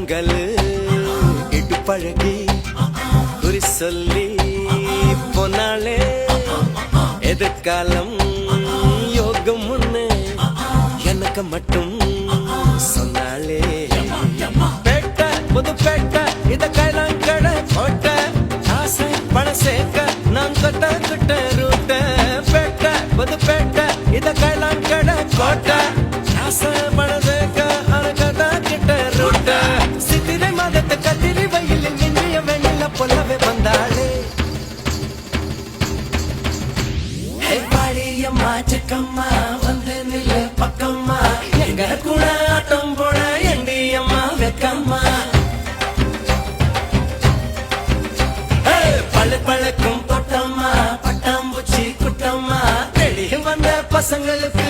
கருங்கல் இடுப்பழகி குறி சொல்லி போனாலே எதிர்காலம் யோகம் ஒண்ணு எனக்கு மட்டும் சொன்னாலே பேட்ட புது பேட்ட இத கைலாங்கட கோட்ட ஆசை பண சேர்க்க நான் கட்ட கிட்ட ரூட்ட பேட்ட புது பேட்ட இத கைலாங்கட கோட்ட ஆசை பண சேர்க்க அழகத கிட்ட ரூட்ட சித்திரை மாதத்தை கத்திரி வயலில் மின்னிய வெண்ணில பொல்லவே வந்தாளே பாடியம்மா செக்கம்மா வந்து நில்லு பக்கம்மா எங்க கூட ஆட்டம் போட எண்டியம்மா வெக்கம்மா பழு பழக்கும் பொட்டம்மா பட்டாம்பூச்சி குட்டம்மா வெளியே வந்த பசங்களுக்கு